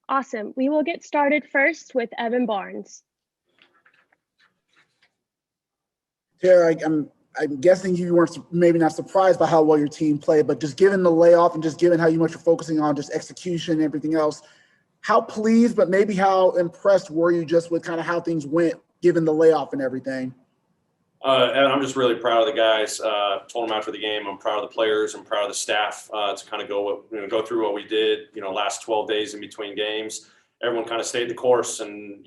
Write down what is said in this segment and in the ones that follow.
Awesome. We will get started first with Evan Barnes. Terry, I'm guessing you weren't maybe not surprised by how well your team played, but just given the layoff and just given how much you're focusing on just execution and everything else, how pleased, but maybe how impressed were you just with kind of how things went given the layoff and everything? And I'm just really proud of the guys. Told them after the game, I'm proud of the players. I'm proud of the staff to kind of go through what we did, last 12 days in between games. Everyone kind of stayed the course. And,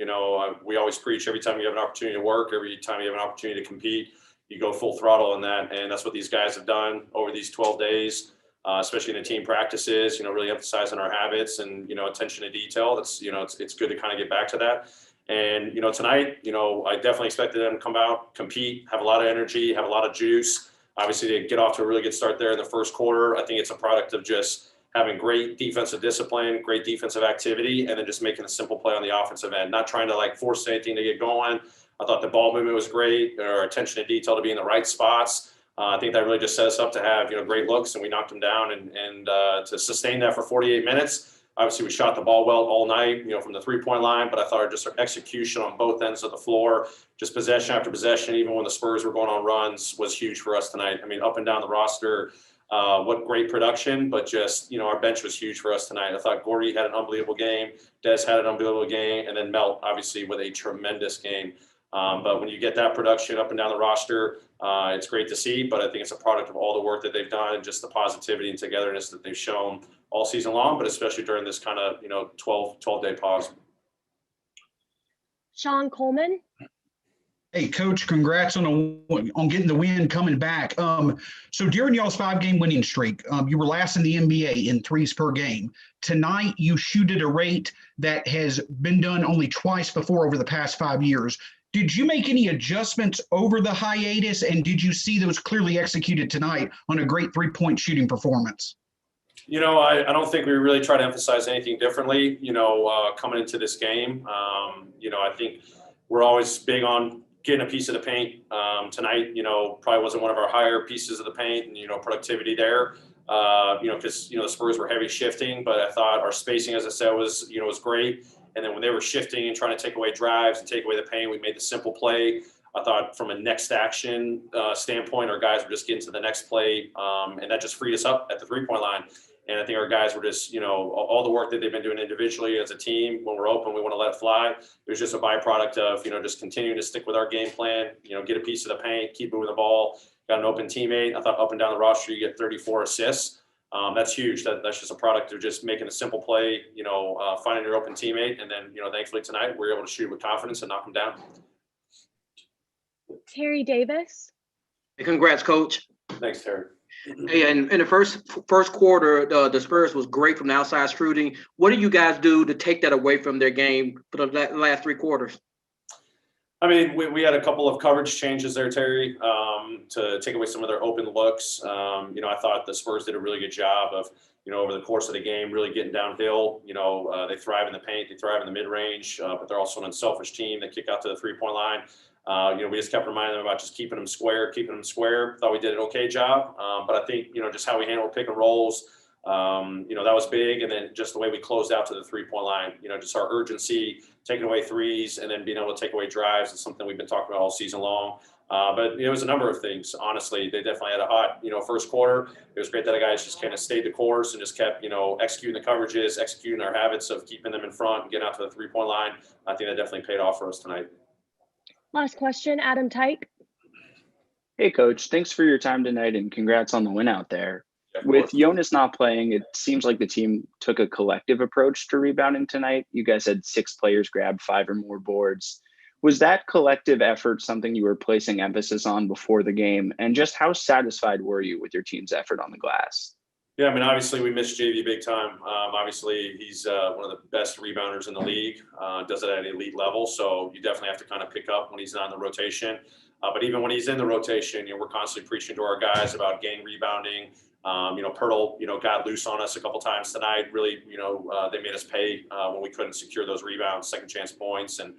we always preach every time you have an opportunity to work, every time you have an opportunity to compete, you go full throttle in that. And that's what these guys have done over these 12 days, especially in the team practices, really emphasizing our habits and, attention to detail. That's, it's good to kind of get back to that. And, tonight, I definitely expected them to come out, compete, have a lot of energy, have a lot of juice. Obviously, they get off to a really good start there in the first quarter. I think it's a product of just having great defensive discipline, great defensive activity, and then just making a simple play on the offensive end, not trying to force anything to get going. I thought the ball movement was great, our attention to detail to be in the right spots. I think that really just set us up to have, great looks, and we knocked them down and to sustain that for 48 minutes. Obviously, we shot the ball well all night, from the three-point line, but I thought just our execution on both ends of the floor, just possession after possession, even when the Spurs were going on runs, was huge for us tonight. I mean, up and down the roster, what great production, but just, our bench was huge for us tonight. I thought Gordy had an unbelievable game, Des had an unbelievable game, and then Melt, obviously, with a tremendous game. But when you get that production up and down the roster, it's great to see, but I think it's a product of all the work that they've done and just the positivity and togetherness that they've shown all season long, but especially during this kind of, 12-day pause. Sean Coleman. Hey, Coach, congrats on getting the win coming back. So during y'all's 5-game winning streak, you were last in the NBA in threes per game. Tonight, you shoot at a rate that has been done only twice before over the past 5 years. Did you make any adjustments over the hiatus, and did you see those clearly executed tonight on a great three-point shooting performance? I don't think we really try to emphasize anything differently, coming into this game. I think we're always big on getting a piece of the paint. Tonight, probably wasn't one of our higher pieces of the paint and, productivity there, because, the Spurs were heavy shifting, but I thought our spacing, as I said, was great. And then when they were shifting and trying to take away drives and take away the pain, we made the simple play. I thought from a next action standpoint, our guys were just getting to the next play, and that just freed us up at the three-point line. And I think our guys were just, all the work that they've been doing individually as a team, when we're open, we want to let it fly. It was just a byproduct of, just continuing to stick with our game plan, get a piece of the paint, keep moving the ball, got an open teammate. I thought up and down the roster, you get 34 assists. That's huge. That's just a product of just making a simple play, finding your open teammate. And then, thankfully tonight, we were able to shoot with confidence and knock them down. Terry Davis. Hey, congrats, Coach. Thanks, Terry. Hey, and in the first quarter, the Spurs was great from the outside shooting. What do you guys do to take that away from their game for the last 3 quarters? I mean, we had a couple of coverage changes there, Terry, to take away some of their open looks. I thought the Spurs did a really good job of, over the course of the game, really getting downhill. They thrive in the paint, they thrive in the mid-range, but they're also an unselfish team. They kick out to the three-point line. We just kept reminding them about just keeping them square. Thought we did an okay job. But I think, just how we handle pick and rolls, that was big. And then just the way we closed out to the three-point line, just our urgency, taking away threes and then being able to take away drives is something we've been talking about all season long. But it was a number of things. Honestly, they definitely had a hot, first quarter. It was great that the guys just kind of stayed the course and just kept, executing the coverages, executing our habits of keeping them in front and getting out to the three-point line. I think that definitely paid off for us tonight. Last question, Adam Tyke. Hey, Coach. Thanks for your time tonight and congrats on the win out there. With Jonas not playing, it seems like the team took a collective approach to rebounding tonight. You guys had 6 players grab 5 or more boards. Was that collective effort something you were placing emphasis on before the game? And just how satisfied were you with your team's effort on the glass? Yeah, I mean, obviously we missed JV big time. Obviously he's one of the best rebounders in the league, does it at an elite level. So you definitely have to kind of pick up when he's not in the rotation. But even when he's in the rotation, we're constantly preaching to our guys about gang rebounding. Pirtle, got loose on us a couple times tonight. Really, they made us pay when we couldn't secure those rebounds, second chance points. And,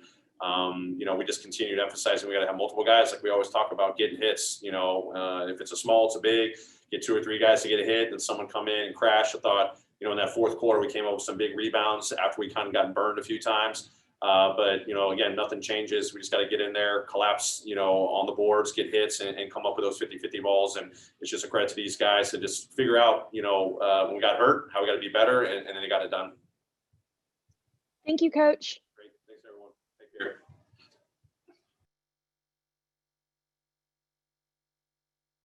we just continued emphasizing we got to have multiple guys. Like we always talk about getting hits, if it's a small, it's a big, get 2 or 3 guys to get a hit and someone come in and crash. I thought, in that fourth quarter, we came up with some big rebounds after we kind of got burned a few times. But, again, nothing changes. We just got to get in there, collapse, on the boards, get hits, and come up with those 50-50 balls. And it's just a credit to these guys to just figure out, when we got hurt, how we got to be better, and then they got it done. Thank you, Coach.